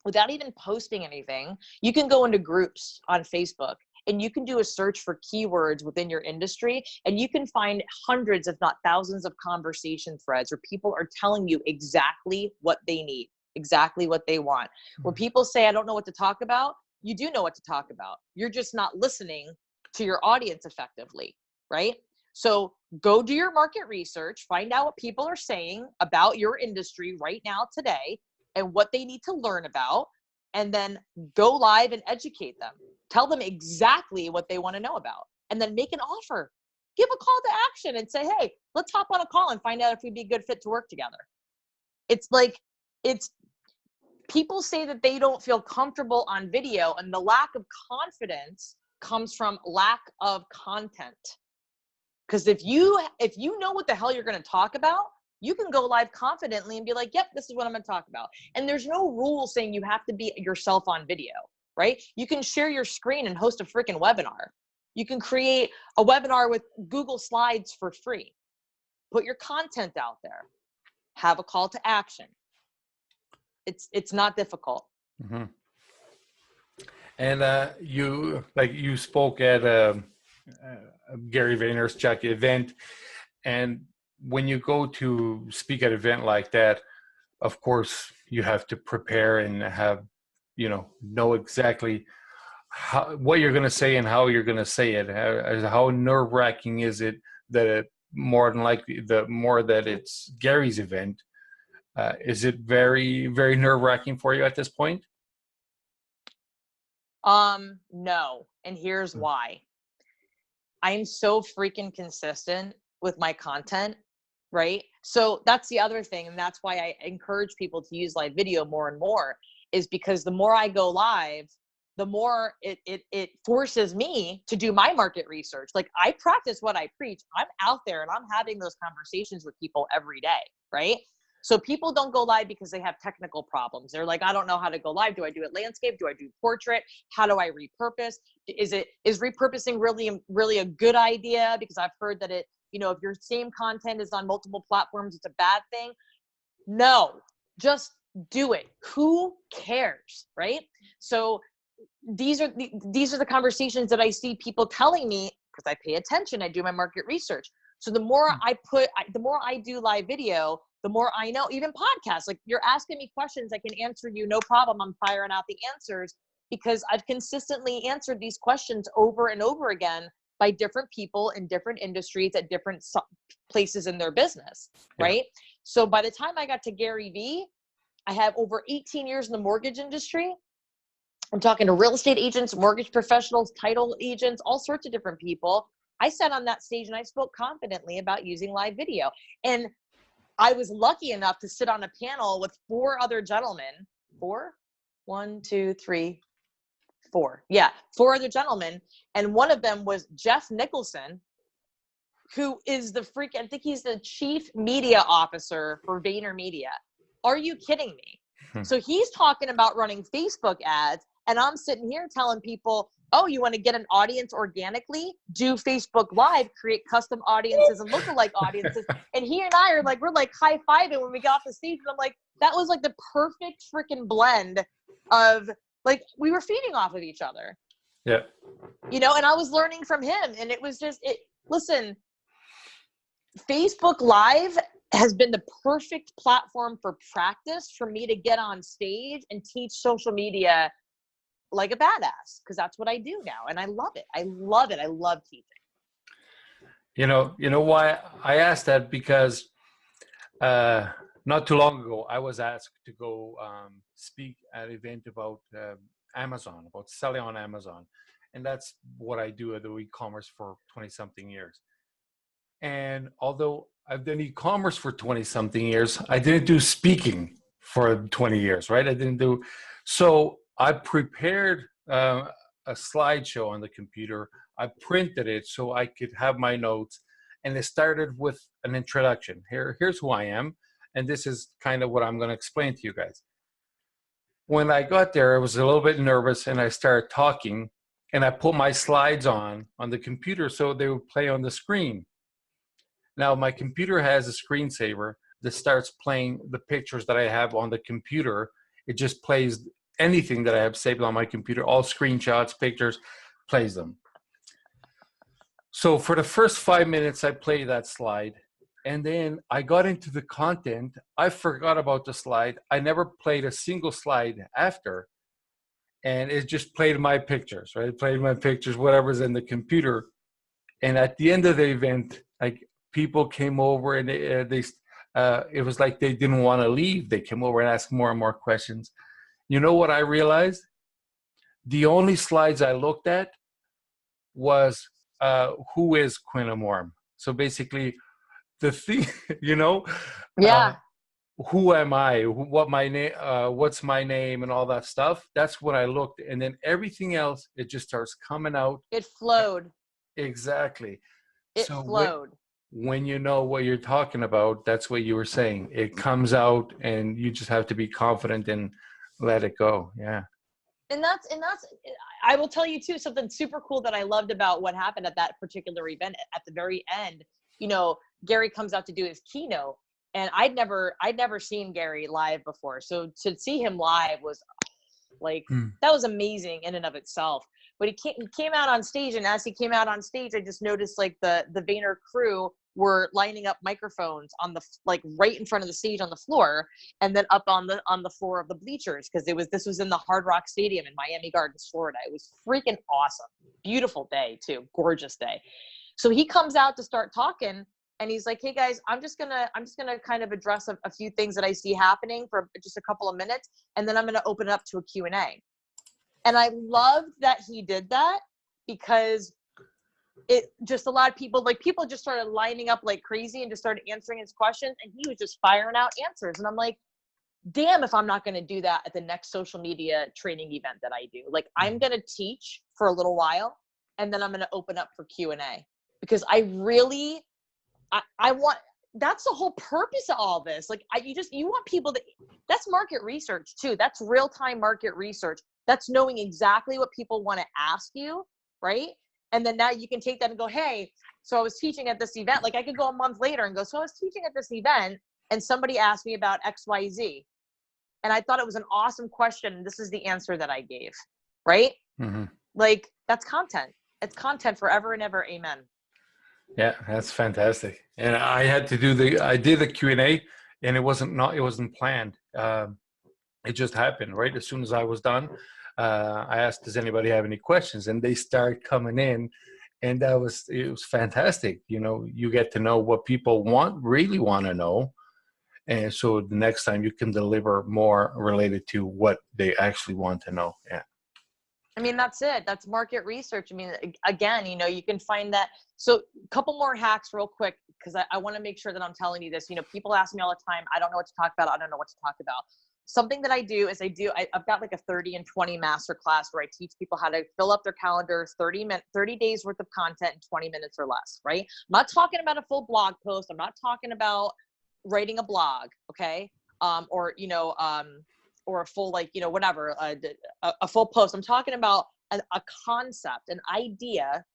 without even posting anything, you can go into groups on Facebook, and you can do a search for keywords within your industry, and you can find hundreds, if not thousands, of conversation threads where people are telling you exactly what they need, exactly what they want. When people say, I don't know what to talk about, you do know what to talk about. You're just not listening to your audience effectively, right? So go do your market research, find out what people are saying about your industry right now today and what they need to learn about, and then go live and educate them. Tell them exactly what they want to know about, and then make an offer. Give a call to action and say, hey, let's hop on a call and find out if we'd be a good fit to work together. People say that they don't feel comfortable on video, and the lack of confidence comes from lack of content. Because if you know what the hell you're going to talk about, you can go live confidently and be like, yep, this is what I'm going to talk about. And there's no rule saying you have to be yourself on video, right? You can share your screen and host a freaking webinar. You can create a webinar with Google Slides for free. put your content out there, have a call to action. It's not difficult. Mm-hmm. And you spoke at Gary Vaynerchuk event, and when you go to speak at an event like that, of course you have to prepare and have, know exactly what you're going to say and how you're going to say it. How nerve-wracking is it that more than likely, the more that it's Gary's event, is it very, very nerve-wracking for you at this point? No. And here's why. I am so freaking consistent with my content, right? So that's the other thing. And that's why I encourage people to use live video more and more, is because the more I go live, the more it forces me to do my market research. Like, I practice what I preach. I'm out there and I'm having those conversations with people every day, right? So people don't go live because they have technical problems. They're like, I don't know how to go live. Do I do it landscape? Do I do portrait? How do I repurpose? Is repurposing really a good idea? Because I've heard that if your same content is on multiple platforms, it's a bad thing. No, just do it. Who cares, right? So these are the conversations that I see people telling me, because I pay attention. I do my market research. So the more I do live video, the more I know. Even podcasts, like, you're asking me questions, I can answer you, no problem. I'm firing out the answers because I've consistently answered these questions over and over again by different people in different industries at different places in their business, right? Yeah. So by the time I got to Gary V, I have over 18 years in the mortgage industry. I'm talking to real estate agents, mortgage professionals, title agents, all sorts of different people. I sat on that stage and I spoke confidently about using live video. And I was lucky enough to sit on a panel with 4 other gentlemen. 4? 1, 2, 3, 4. Yeah, 4 other gentlemen. And one of them was Jeff Nicholson, who is I think he's the chief media officer for VaynerMedia. Are you kidding me? So he's talking about running Facebook ads, and I'm sitting here telling people, oh, you want to get an audience organically? Do Facebook Live, create custom audiences and lookalike audiences. And he and I are like, we're like high-fiving when we got off the stage. And I'm like, that was like the perfect freaking blend of, like, we were feeding off of each other. Yeah. And I was learning from him. And it was just, listen, Facebook Live has been the perfect platform for practice for me to get on stage and teach social media like a badass, because that's what I do now. And I love it. I love it. I love teaching. You know why I asked that? Because not too long ago, I was asked to go speak at an event about Amazon, about selling on Amazon. And that's what I do. I do e-commerce for 20-something years. And although I've done e-commerce for 20-something years, I didn't do speaking for 20 years, right? So I prepared a slideshow on the computer. I printed it so I could have my notes, and it started with an introduction. Here's who I am, and this is kind of what I'm going to explain to you guys. When I got there, I was a little bit nervous, and I started talking, and I put my slides on the computer so they would play on the screen. Now, my computer has a screensaver that starts playing the pictures that I have on the computer. It just plays anything that I have saved on my computer, all screenshots, pictures, plays them. So for the first 5 minutes, I played that slide. And then I got into the content. I forgot about the slide. I never played a single slide after. And it just played my pictures, right? It played my pictures, whatever's in the computer. And at the end of the event, like, people came over and it was like they didn't want to leave. They came over and asked more and more questions. You know what I realized? The only slides I looked at was who is QUIN. So basically, the thing, yeah. Who am I? What my name? What's my name? And all that stuff. That's what I looked, and then everything else, it just starts coming out. It flowed. Exactly. It flowed. When you know what you're talking about, that's what you were saying. It comes out, and you just have to be confident and let it go. Yeah. And that's I will tell you too, something super cool that I loved about what happened at that particular event at the very end. Gary comes out to do his keynote, and I'd never seen Gary live before. So to see him live was like, that was amazing in and of itself. But he came out on stage, and as he came out on stage, I just noticed like the Vayner crew were lining up microphones on the, like right in front of the stage on the floor, and then up on the floor of the bleachers, because this was in the Hard Rock Stadium in Miami Gardens, Florida. It was freaking awesome. Beautiful day too. Gorgeous day. So he comes out to start talking, and he's like, hey guys, I'm just gonna kind of address a few things that I see happening for just a couple of minutes, and then I'm gonna open it up to a Q&A. And I loved that he did that, because it just, a lot of people just started lining up like crazy and just started answering his questions, and he was just firing out answers. And I'm like, damn, if I'm not going to do that at the next social media training event that I do. Like, I'm going to teach for a little while, and then I'm going to open up for Q&A, because I really, I want, that's the whole purpose of all this. Like, you want people that's market research too. That's real-time market research. That's knowing exactly what people want to ask you, right? And then now you can take that and go, hey, so I was teaching at this event. Like, I could go a month later and go, so I was teaching at this event, and somebody asked me about XYZ. And I thought it was an awesome question, and this is the answer that I gave, right? Mm-hmm. Like, that's content. It's content forever and ever. Amen. Yeah, that's fantastic. And I had to I did the Q&A, and it wasn't planned. It just happened, right? As soon as I was done, I asked, does anybody have any questions? And they start coming in, and it was fantastic. You know, you get to know what people really want to know. And so the next time you can deliver more related to what they actually want to know. Yeah. I mean, that's it. That's market research. I mean, again, you know, you can find that. So a couple more hacks real quick, because I want to make sure that I'm telling you this. You know, people ask me all the time, I don't know what to talk about. I don't know what to talk about. Something that I do is I've got like a 30 and 20 master class where I teach people how to fill up their calendars, 30 days worth of content in 20 minutes or less, right? I'm not talking about a full blog post. I'm not talking about writing a blog, okay? Or a full, like, you know, whatever, a full post. I'm talking about a concept, an idea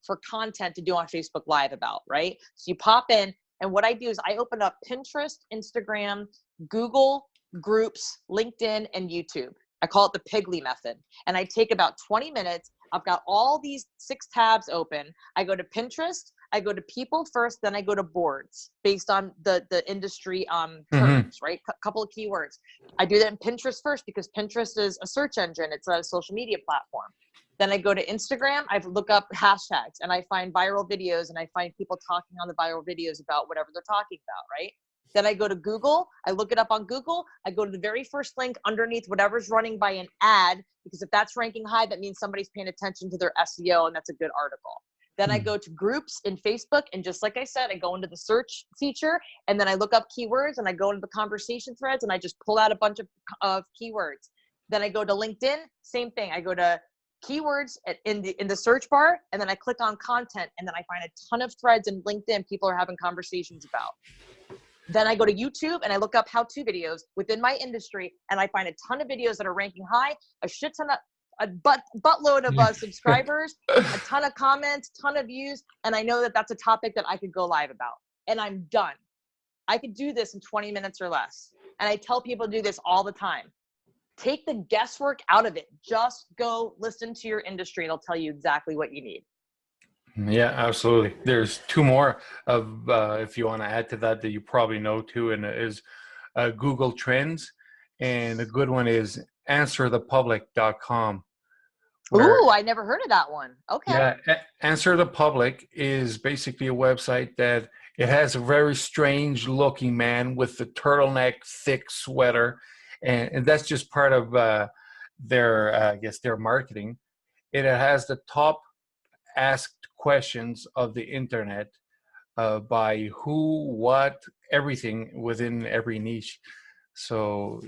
for content to do on Facebook Live about, right? So you pop in, and what I do is I open up Pinterest, Instagram, Google, Groups, LinkedIn, and YouTube. I call it the Piggly method. And I take about 20 minutes. I've got all these 6 tabs open. I go to Pinterest, I go to people first, then I go to boards based on the industry terms, right? Couple of keywords. I do that in Pinterest first, because Pinterest is a search engine. It's a social media platform. Then I go to Instagram, I look up hashtags, and I find viral videos, and I find people talking on the viral videos about whatever they're talking about, right? Then I go to Google, I look it up on Google, I go to the very first link underneath whatever's running by an ad, because if that's ranking high, that means somebody's paying attention to their SEO, and that's a good article. Then I go to groups in Facebook, and just like I said, I go into the search feature, and then I look up keywords, and I go into the conversation threads, and I just pull out a bunch of keywords. Then I go to LinkedIn, same thing. I go to keywords in the search bar, and then I click on content, and then I find a ton of threads in LinkedIn people are having conversations about. Then I go to YouTube, and I look up how-to videos within my industry, and I find a ton of videos that are ranking high, a buttload of subscribers, a ton of comments, ton of views, and I know that that's a topic that I could go live about, and I'm done. I could do this in 20 minutes or less, and I tell people to do this all the time. Take the guesswork out of it. Just go listen to your industry. It'll tell you exactly what you need. Yeah, absolutely. There's 2 more of, if you want to add to that you probably know too, and it is Google Trends, and a good one is answerthepublic.com. Ooh, I never heard of that one. Okay. Yeah, Answer the Public is basically a website that it has a very strange looking man with the turtleneck, thick sweater, and that's just part of their marketing. It has the top asked questions of the internet by who, what, everything within every niche. So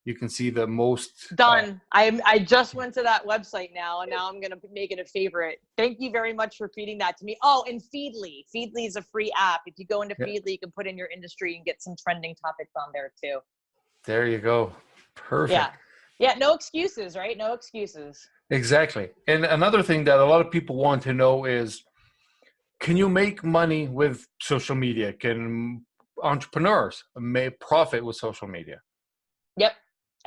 you can see the most. Done. I just went to that website now, and now I'm going to make it a favorite. Thank you very much for feeding that to me. Oh, and Feedly. Feedly is a free app. If you go into Feedly, you can put in your industry and get some trending topics on there too. There you go. Perfect. Yeah. No excuses, right? No excuses. Exactly. And another thing that a lot of people want to know is, Can you make money with social media? Can entrepreneurs make profit with social media? Yep.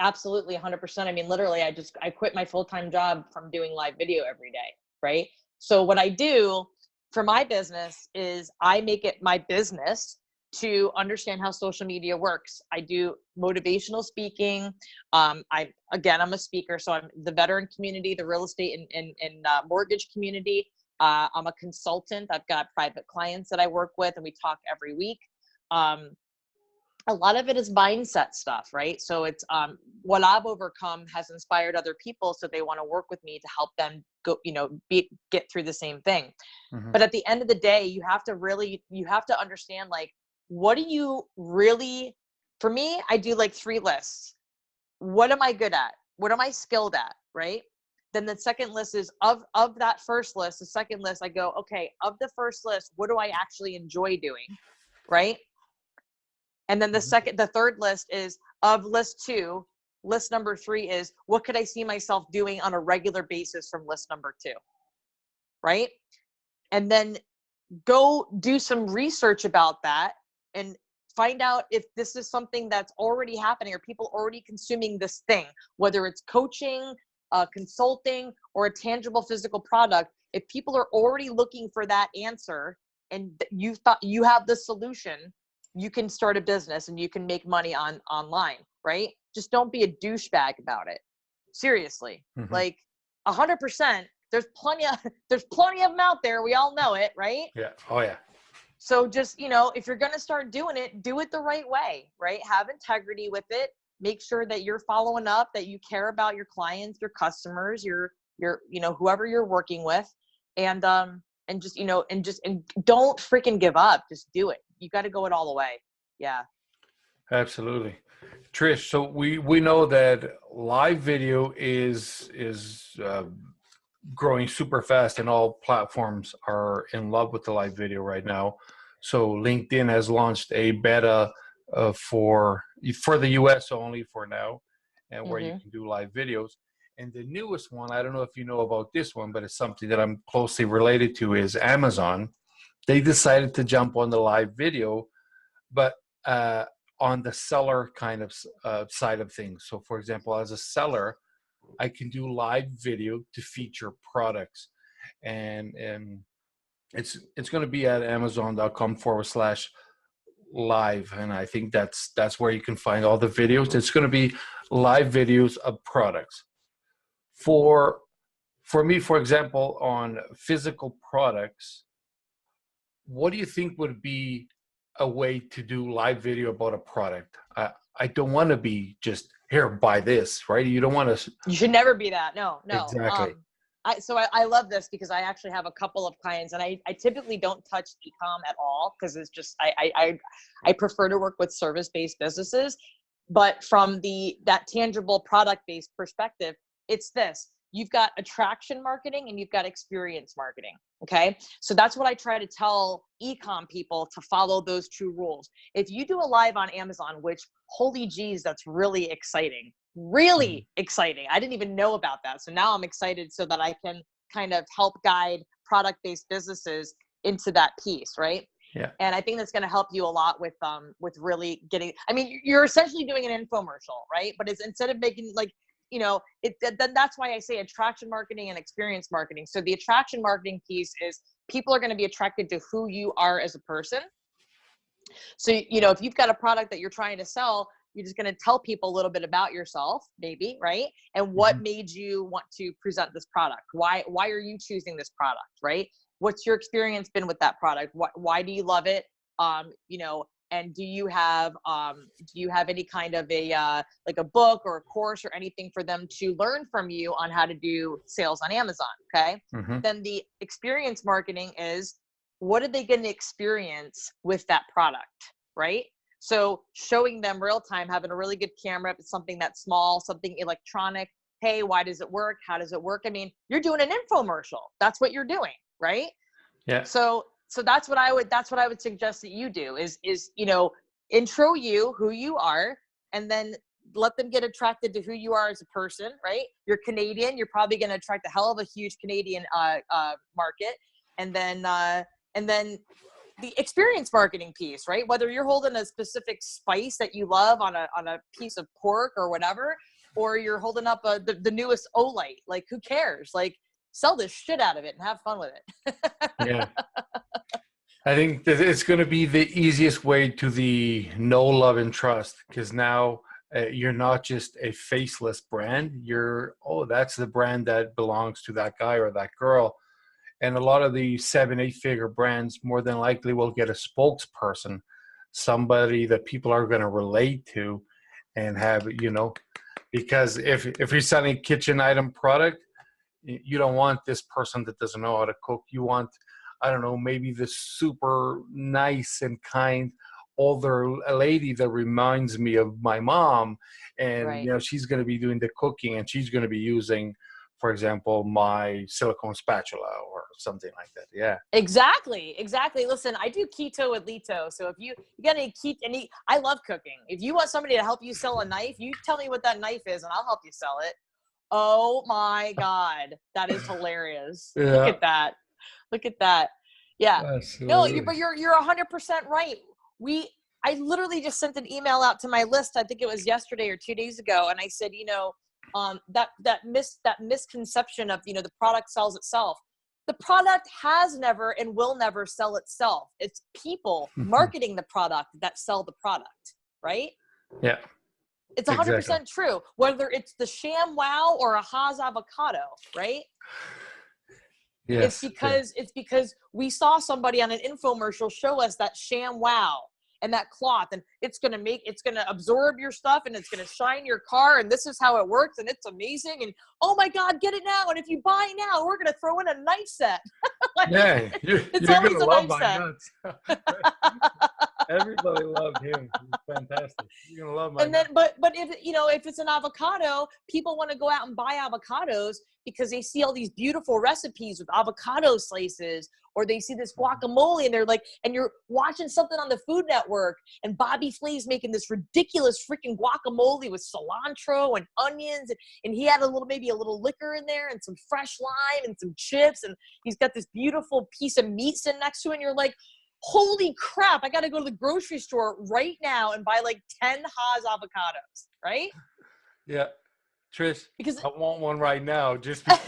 Absolutely. 100%. I mean, literally, I quit my full-time job from doing live video every day. Right. So what I do for my business is I make it my business to understand how social media works. I do motivational speaking. I'm a speaker, so I'm the veteran community, the real estate and mortgage community. I'm a consultant. I've got private clients that I work with, and we talk every week. A lot of it is mindset stuff, right? So it's what I've overcome has inspired other people, so they want to work with me to help them go, get through the same thing. Mm-hmm. But at the end of the day, you have to understand, like, what do you really, for me, I do like 3 lists. What am I good at? What am I skilled at? Right? Then the second list is of that first list, the second list, I go, okay, of the first list, what do I actually enjoy doing? Right? And then the third list is of list 2. List number 3 is what could I see myself doing on a regular basis from list number 2? Right? And then go do some research about that and find out if this is something that's already happening or people already consuming this thing, whether it's coaching, consulting, or a tangible physical product. If people are already looking for that answer and you thought you have the solution, you can start a business and you can make money online, right? Just don't be a douchebag about it. Seriously. Mm-hmm. Like 100%. There's plenty of them out there. We all know it, right? Yeah. Oh yeah. So just, if you're going to start doing it, do it the right way, right? Have integrity with it. Make sure that you're following up, that you care about your clients, your customers, your whoever you're working with. And just, and don't freaking give up. Just do it. You got to go it all the way. Yeah. Absolutely. Trish, so we know that live video is growing super fast, and all platforms are in love with the live video right now. So LinkedIn has launched a beta for the US only for now, and where you can do live videos. And the newest one, I don't know if you know about this one, but it's something that I'm closely related to, is Amazon. They decided to jump on the live video, but on the seller kind of side of things. So for example, as a seller, I can do live video to feature products, and it's going to be at amazon.com/live, and I think that's where you can find all the videos. It's going to be live videos of products. For me, for example, on physical products, what do you think would be a way to do live video about a product? I don't want to be just, here, buy this, right? You don't want to. You should never be that. No. Exactly. I love this because I actually have a couple of clients, and I typically don't touch e-com at all because it's just, I prefer to work with service-based businesses. But from that tangible product-based perspective, it's this. You've got attraction marketing and you've got experience marketing. Okay. So that's what I try to tell e-com people, to follow those 2 rules. If you do a live on Amazon, which, holy geez, that's really exciting. Really exciting. I didn't even know about that. So now I'm excited so that I can kind of help guide product-based businesses into that piece. Right. Yeah. And I think that's going to help you a lot with really getting, I mean, you're essentially doing an infomercial, right? But it's, instead of making like, then that's why I say attraction marketing and experience marketing. So the attraction marketing piece is people are going to be attracted to who you are as a person. So, if you've got a product that you're trying to sell, you're just going to tell people a little bit about yourself, maybe, right? And what made you want to present this product? Why are you choosing this product, right? What's your experience been with that product? Why do you love it? And do you have any kind of like a book or a course or anything for them to learn from you on how to do sales on Amazon? Okay. Then the experience marketing is, what are they going to experience with that product? Right. So showing them real time, having a really good camera, if it's something that's small, something electronic. Hey, why does it work? How does it work? I mean, you're doing an infomercial. That's what you're doing. Right. Yeah. So that's what I would suggest that you do is, intro who you are, and then let them get attracted to who you are as a person, right? You're Canadian. You're probably going to attract a hell of a huge Canadian market. And then And then the experience marketing piece, right? Whether you're holding a specific spice that you love on a piece of pork or whatever, or you're holding up the newest Olight, like who cares? Like sell the shit out of it and have fun with it. Yeah. I think that it's going to be the easiest way to the know, love, and trust, because now you're not just a faceless brand. You're, oh, that's the brand that belongs to that guy or that girl. And a lot of the 7-8 figure brands more than likely will get a spokesperson, somebody that people are going to relate to and have, you know, because if you're selling kitchen item product, you don't want this person that doesn't know how to cook. You want, I don't know, maybe this super nice and kind older lady that reminds me of my mom. And, Right. you know, she's going to be doing the cooking and she's going to be using, for example, my silicone spatula or something like that. Yeah. Exactly. Listen, I do keto with Leto. So if you got any I love cooking. If you want somebody to help you sell a knife, you tell me what that knife is and I'll help you sell it. Oh my God. That is hilarious. Yeah. Look at that. Yeah. Absolutely. No, you're 100% right. I literally just sent an email out to my list. I think it was yesterday or 2 days ago. And I said, you know, that misconception of, you know, the product sells itself. The product has never and will never sell itself. It's people marketing the product that sell the product, right? Yeah. It's 100% true. Whether it's the Sham Wow or a Haas avocado, right? Yes. It's because we saw somebody on an infomercial show us that Sham Wow and that cloth, and it's going to absorb your stuff and it's going to shine your car. And this is how it works. And it's amazing. And oh my God, get it now. And if you buy now, we're going to throw in a knife set. Like, yeah. it's you're always gonna a love knife my set. nuts. Everybody loved him. He's fantastic. You're going to love my And then, nuts. but if it's an avocado, people want to go out and buy avocados because they see all these beautiful recipes with avocado slices, or they see this guacamole and they're like, and you're watching something on the Food Network and Bobby Flay's making this ridiculous freaking guacamole with cilantro and onions. And he had maybe a little liquor in there and some fresh lime and some chips. And he's got this beautiful piece of meat sitting next to it. And you're like, holy crap, I got to go to the grocery store right now and buy like 10 Haas avocados, right? Yeah. Trish, Because I want one right now just because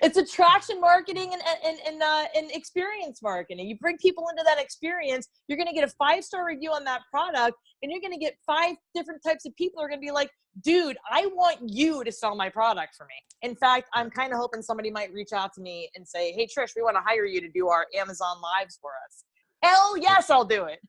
it's attraction marketing and experience marketing. You bring people into that experience, you're going to get a 5-star review on that product, and you're going to get 5 different types of people who are going to be like, dude, I want you to sell my product for me. In fact, I'm kind of hoping somebody might reach out to me and say, hey, Trish, we want to hire you to do our Amazon Lives for us. Hell yes, I'll do it.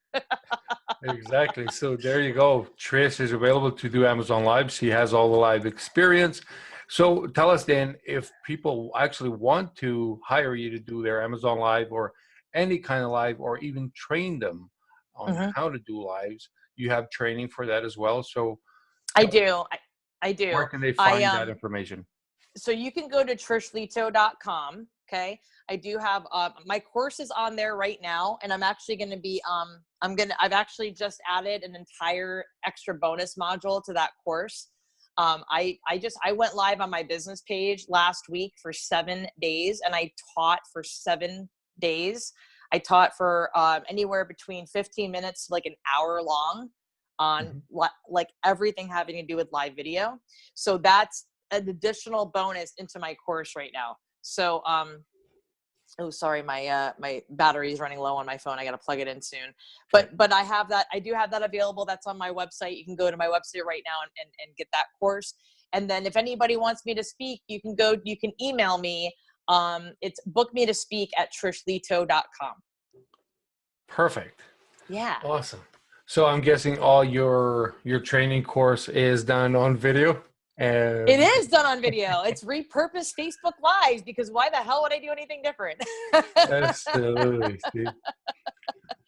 Exactly. So there you go. Trish is available to do Amazon Live. She has all the live experience. So tell us then, if people actually want to hire you to do their Amazon Live or any kind of live, or even train them on how to do lives, you have training for that as well. So I do. I do. Where can they find that information? So you can go to trishleto.com. Okay. I do have my course is on there right now, and I'm actually going to be I've actually just added an entire extra bonus module to that course. I went live on my business page last week for 7 days, and I taught for 7 days. I taught for anywhere between 15 minutes to like an hour long on like everything having to do with live video. So that's an additional bonus into my course right now. So oh, sorry, my battery is running low on my phone. I got to plug it in soon. But I do have that available. That's on my website. You can go to my website right now and get that course. And then if anybody wants me to speak, you can email me. It's bookmetospeak@trishleto.com. Perfect. Yeah. Awesome. So I'm guessing all your training course is done on video? It is done on video. It's repurposed Facebook Lives, because why the hell would I do anything different? Absolutely, Steve.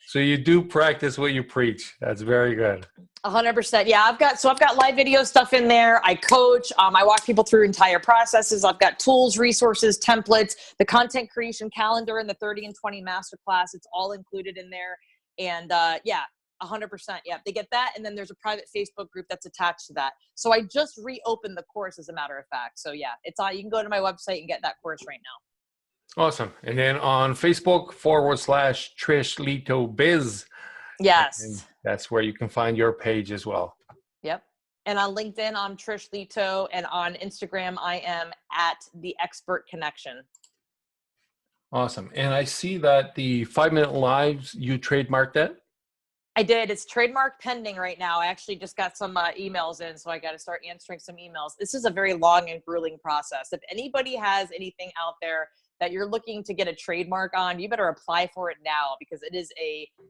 So you do practice what you preach. That's very good. 100%. Yeah, I've got live video stuff in there. I coach. I walk people through entire processes. I've got tools, resources, templates, the content creation calendar, and the 30 and 20 masterclass. It's all included in there. And yeah, 100%. Yeah, they get that. And then there's a private Facebook group that's attached to that. So I just reopened the course, as a matter of fact. So yeah, it's on. You can go to my website and get that course right now. Awesome. And then on Facebook / Trish Leto Biz. Yes. And that's where you can find your page as well. Yep. And on LinkedIn, I'm Trish Leto. And on Instagram, I am at The Expert Connection. Awesome. And I see that the 5-minute lives, you trademarked that? I did. It's trademark pending right now. I actually just got some emails in, so I got to start answering some emails. This is a very long and grueling process. If anybody has anything out there that you're looking to get a trademark on, you better apply for it now, because it is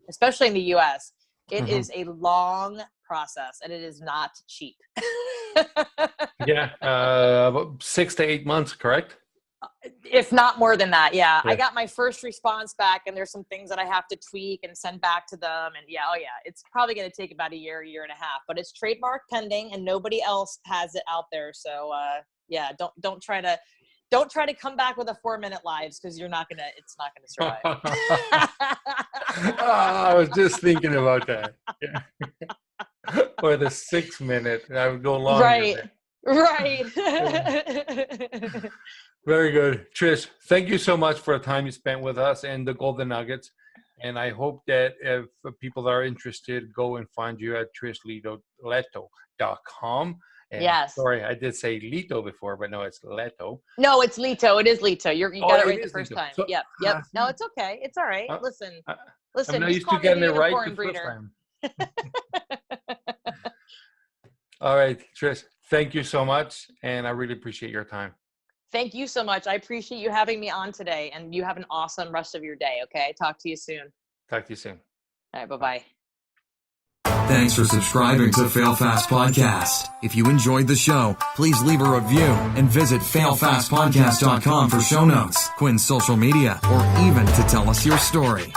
especially in the US, it is a long process and it is not cheap. Yeah. About 6 to 8 months, correct? If not more than that. Yeah. I got my first response back, and there's some things that I have to tweak and send back to them. And it's probably going to take about a year and a half, but it's trademark pending and nobody else has it out there. So don't try to come back with a 4-minute lives, because it's not gonna survive. I was just thinking about that. Yeah. Or the 6-minute. I would go longer. Right. Very good. Trish, thank you so much for the time you spent with us and the Golden Nuggets. And I hope that if people are interested, go and find you at trishleto.com. Yes. Sorry, I did say Leto before, but no, it's Leto. No, it's Leto. It is Leto. You got it right the first time. So, Yep. No, it's okay. It's all right. Listen. I'm not used to getting it right the first time. All right, Trish, thank you so much, and I really appreciate your time. Thank you so much. I appreciate you having me on today, and you have an awesome rest of your day, okay? Talk to you soon. Talk to you soon. All right, bye-bye. Thanks for subscribing to Fail Fast Podcast. If you enjoyed the show, please leave a review and visit failfastpodcast.com for show notes, QUIN's social media, or even to tell us your story.